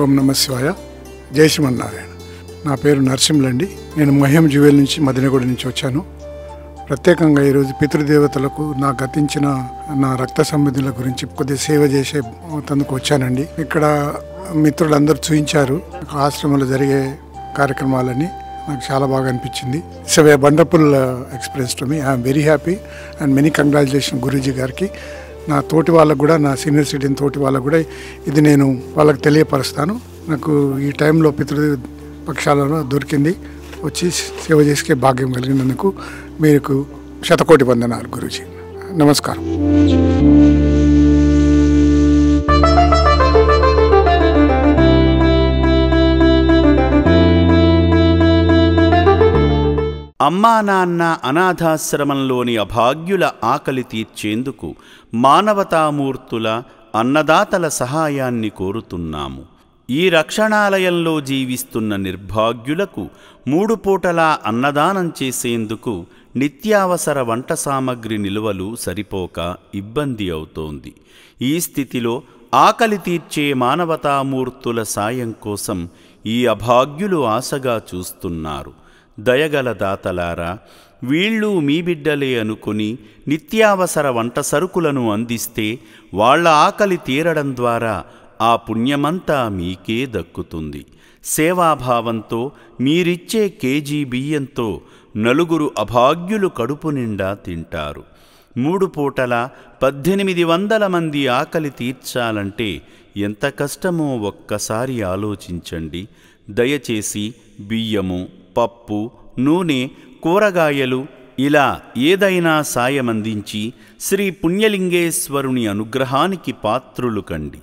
ఓం నమః శివాయ. జై శ్రీమన్నారాయణ. నా పేరు నరసింహులండి. నేను మహ్యం జ్యువెల్ నుంచి మదినగూడ నుంచి వచ్చాను. ప్రత్యేకంగా ఈరోజు పితృదేవతలకు నా గతించిన నా రక్త సంబంధుల గురించి కొద్దిగా సేవ చేసే తందుకు వచ్చానండి. ఇక్కడ మిత్రులందరూ చూపించారు ఆశ్రమంలో జరిగే కార్యక్రమాలని. నాకు చాలా బాగా అనిపించింది. It's a wonderful experience to me. I'm very happy and many congratulation Guruji గారికి. నా తోటి వాళ్ళకు కూడా, నా సీనియర్ సిటిజన్ తోటి వాళ్ళకు కూడా ఇది నేను వాళ్ళకి తెలియపరుస్తాను. నాకు ఈ టైంలో పితృపక్షాలలో దొరికింది, వచ్చి సేవ చేసుకే భాగ్యం కలిగినందుకు మీకు శతకోటి వందనాలు గురూజీ. నమస్కారం. అమ్మా నాన్న అనాథాశ్రమంలోని అభాగ్యుల ఆకలి తీర్చేందుకు మానవతామూర్తుల అన్నదాతల సహాయాన్ని కోరుతున్నాము. ఈ రక్షణాలయంలో జీవిస్తున్న నిర్భాగ్యులకు 3 పూటలా అన్నదానం చేసేందుకు నిత్యావసర వంట సామగ్రి నిల్వలు సరిపోక ఇబ్బంది అవుతోంది. ఈ స్థితిలో ఆకలి తీర్చే మానవతామూర్తుల సాయం కోసం ఈ అభాగ్యులు ఆశగా చూస్తున్నారు. దయగల దాతలారా, వీళ్ళు మీ బిడ్డలే అనుకుని నిత్యావసర వంట సరుకులను అందిస్తే వాళ్ల ఆకలి తీరడం ద్వారా ఆ పుణ్యమంతా మీకే దక్కుతుంది. సేవాభావంతో మీరిచ్చే కేజీ బియ్యంతో 4 అభాగ్యులు కడుపు నిండా తింటారు. 3 పూటల 1800 మంది ఆకలి తీర్చాలంటే ఎంత కష్టమో ఒక్కసారి ఆలోచించండి. దయచేసి బియ్యము, పప్పు, నూనె, కూరగాయలు ఇలా ఏదైనా సాయమందించి శ్రీ పుణ్యలింగేశ్వరుని అనుగ్రహానికి పాత్రులు కండి.